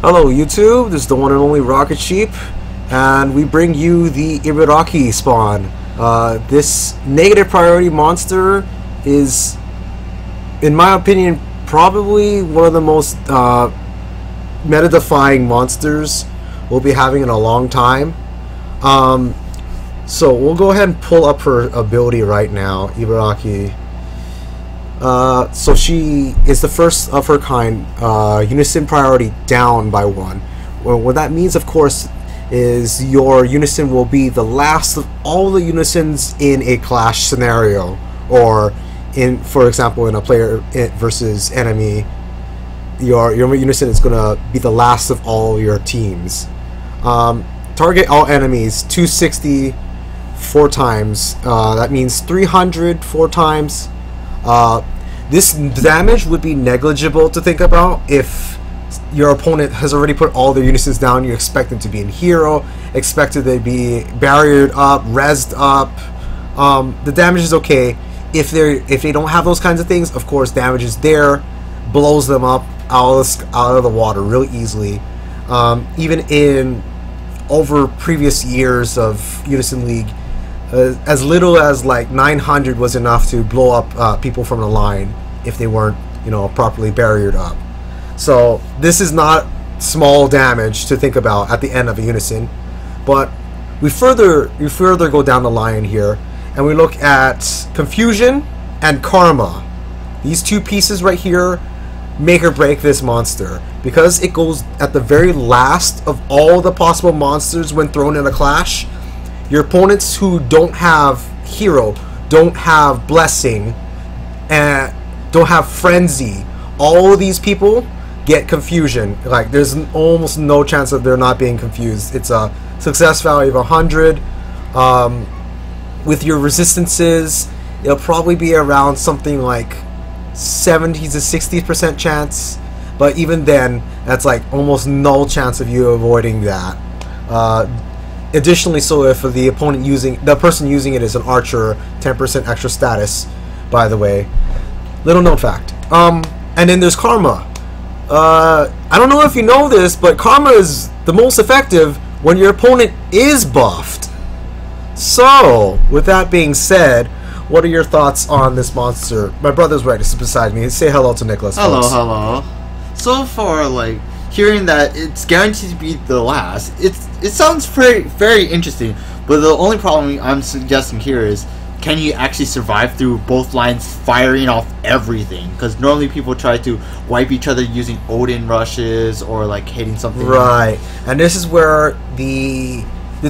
Hello YouTube, this is the one and only Rocket Sheep, and we bring you the Ibaraki spawn. This negative priority monster is, in my opinion, probably one of the most meta-defying monsters we'll be having in a long time. So we'll go ahead and pull up her ability right now, Ibaraki. So she is the first of her kind, Unison priority down by 1. Well, what that means, of course, is your Unison will be the last of all the Unisons in a clash scenario, or for example, in a player versus enemy, your Unison is gonna be the last of all your teams. Target all enemies 260 4 times. That means 300 4 times. This damage would be negligible to think about if your opponent has already put all their Unisons down. You expect them to be in hero, expected to be barriered up, rezzed up. The damage is okay. If they don't have those kinds of things, of course, damage is there, blows them up out of the water really easily. Even in over previous years of Unison League, as little as like 900 was enough to blow up people from the line if they weren't, properly barriered up. So this is not small damage to think about at the end of a Unison. But we further go down the line here, and we look at Confusion and Karma. These two pieces right here make or break this monster, because it goes at the very last of all the possible monsters when thrown in a clash. Your opponents who don't have hero, don't have blessing, and don't have frenzy, all of these people get confusion. Like, there's almost no chance of there not being confused. It's a success value of 100. With your resistances, it'll probably be around something like 70 to 60% chance, but even then, that's like almost no chance of you avoiding that. Additionally, so if the person using it is an archer, 10% extra status, by the way. Little known fact. And then there's Karma. I don't know if you know this, but Karma is the most effective when your opponent is buffed. So, with that being said, what are your thoughts on this monster? My brother's right beside me. Say hello to Nicholas. Hello, folks. hello. So far, hearing that it's guaranteed to be the last, it sounds very interesting. But the only problem I'm suggesting here is, can you actually survive through both lines firing off everything? Because normally people try to wipe each other using Odin rushes or hitting something. Right, and this is where the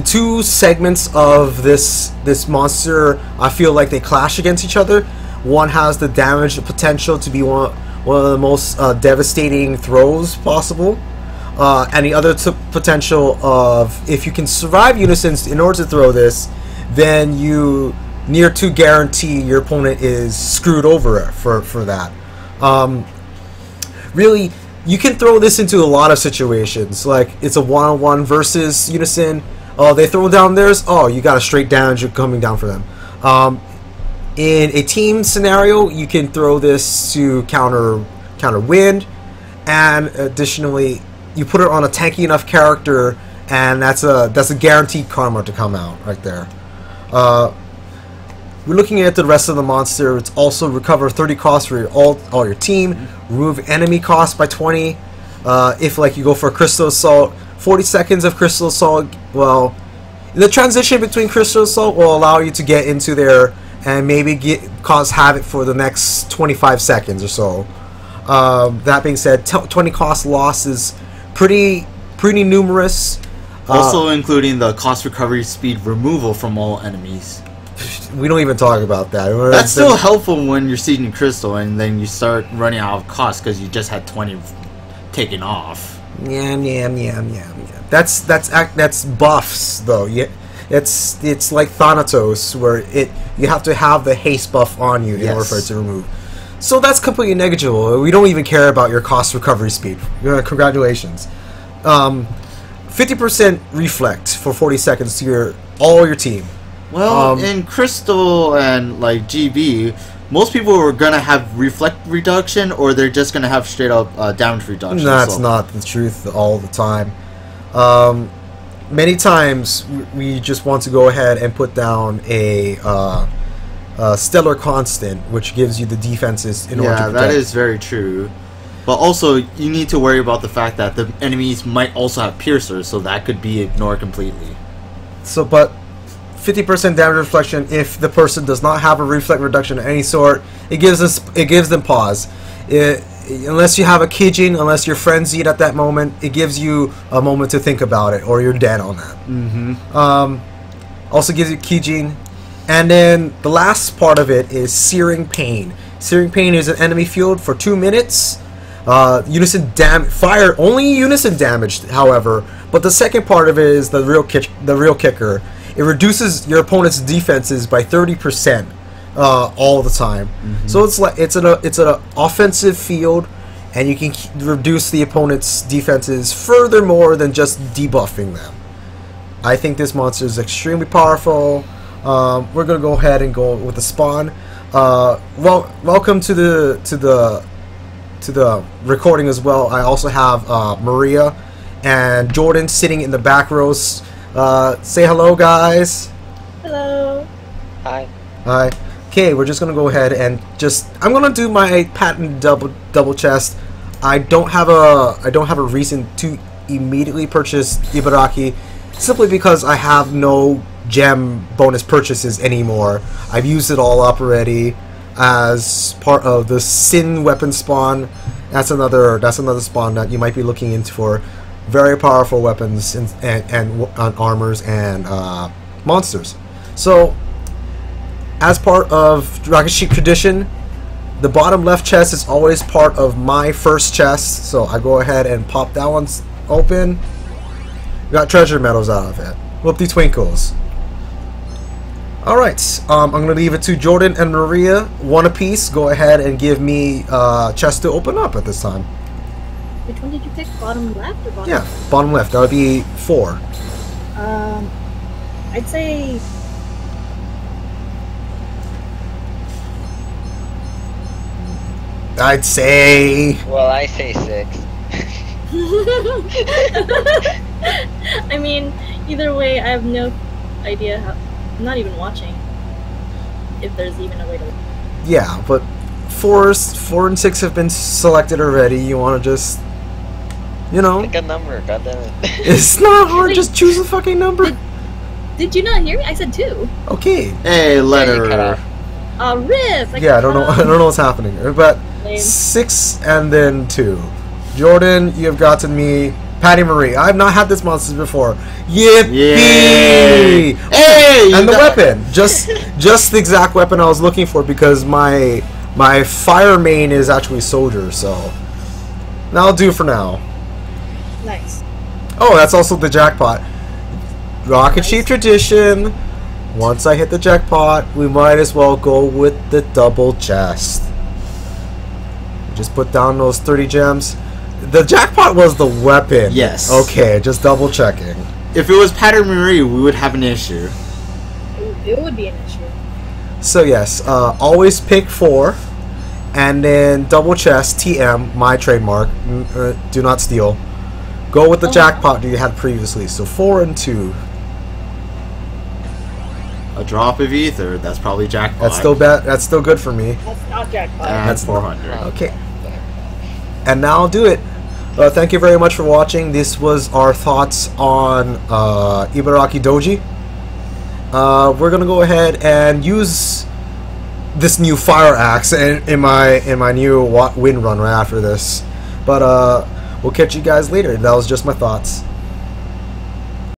two segments of this monster, I feel like they clash against each other. One has the damage potential to be one of the most devastating throws possible, and the other potential of, if you can survive Unisons in order to throw this, then you near to guarantee your opponent is screwed over for that. Really, you can throw this into a lot of situations. Like, it's a one-on-one versus Unison. Oh, they throw down theirs. Oh, you got a straight damage coming down for them. In a team scenario, you can throw this to counter wind, and additionally, you put it on a tanky enough character, and that's a guaranteed karma to come out right there. We're looking at the rest of the monster. It's also recover 30 costs for all your team, remove enemy cost by 20. If you go for a crystal assault, 40 seconds of crystal assault. Well, the transition between crystal assault will allow you to get into there and maybe cause havoc for the next 25 seconds or so. That being said, 20 cost loss is pretty numerous. Also including the cost recovery speed removal from all enemies. We don't even talk about that. That's still helpful when you're seeding crystal and then you start running out of cost because you just had 20 taken off. Yeah. That's buffs though. Yeah, it's like Thanatos, where you have to have the haste buff on you in order for it to remove. So that's completely negligible. We don't even care about your cost recovery speed. Congratulations. 50% reflect for 40 seconds to all your team. Well, in Crystal and GB, most people are gonna have reflect reduction, or they're just gonna have straight up damage reduction. That's not the truth all the time. Many times we just want to go ahead and put down a stellar constant, which gives you the defenses in order to protect. Yeah, that is very true. But also, you need to worry about the fact that the enemies might also have piercers, so that could be ignored completely. So, but 50% damage reflection if the person does not have a reflect reduction of any sort, it gives them pause. Unless you have a Kijin, unless you're frenzied at that moment, it gives you a moment to think about it, or you're dead on that. Also gives you Kijin. And then the last part of it is Searing Pain. Searing Pain is an enemy field for 2 minutes. Unison fire only unison damaged, however. But the second part of it is the real kicker. It reduces your opponent's defenses by 30% all the time. So it's like it's an offensive field, and you can reduce the opponent's defenses furthermore than just debuffing them. I think this monster is extremely powerful. We're gonna go ahead and go with the spawn. Welcome to the recording as well. I also have Maria and Jordan sitting in the back rows. Say hello, guys. Hello. Hi. Hi. Okay, we're just gonna go ahead and I'm gonna do my patent double chest. I don't have a reason to immediately purchase Ibaraki, simply because I have no gem bonus purchases anymore. I've used it all up already as part of the Sin weapon spawn. That's another spawn that you might be looking into for very powerful weapons and armors and monsters. So, as part of Dragon Sheep tradition, the bottom left chest is always part of my first chest. So I go ahead and pop that one open. Got treasure medals out of it. Whoopty twinkles. Alright, I'm going to leave it to Jordan and Maria, one apiece. Go ahead and give me chest to open up at this time. Which one did you pick? Bottom left or bottom Yeah, right? bottom left. That would be 4. I'd say... Well, I say 6. I mean, either way, I have no idea how... I'm not even watching. If there's even a way to... Yeah, but 4 and 6 have been selected already. You want to just... You know... Pick a number, goddammit. It's not hard, just choose a fucking number. Did you not hear me? I said 2. Okay. Hey, letter. Riff! Yeah, I don't know what's happening. But Lame. 6 and then 2. Jordan, you have gotten me Patty Marie. I've not had this monster before. Yippee! Yay! Hey! And the weapon, just the exact weapon I was looking for, because my fire main is actually soldier. So that'll do for now. Nice. Oh, that's also the jackpot. Rocket Sheep tradition. Once I hit the jackpot, we might as well go with the double chest. Just put down those 30 gems. The jackpot was the weapon. Yes. Okay, just double checking. If it was Pattern Marie, we would have an issue. It would be an issue. So yes, always pick 4, and then double chest TM, my trademark. Do not steal. Go with the jackpot you had previously. So 4 and 2. A drop of ether, that's probably jackpot. That's still bad. That's still good for me. That's not jackpot. And That's 400. Okay. And now I'll do it. Thank you very much for watching. This was our thoughts on Ibaraki-doji. We're gonna go ahead and use this new fire axe in my new wind run right after this. But we'll catch you guys later. That was just my thoughts.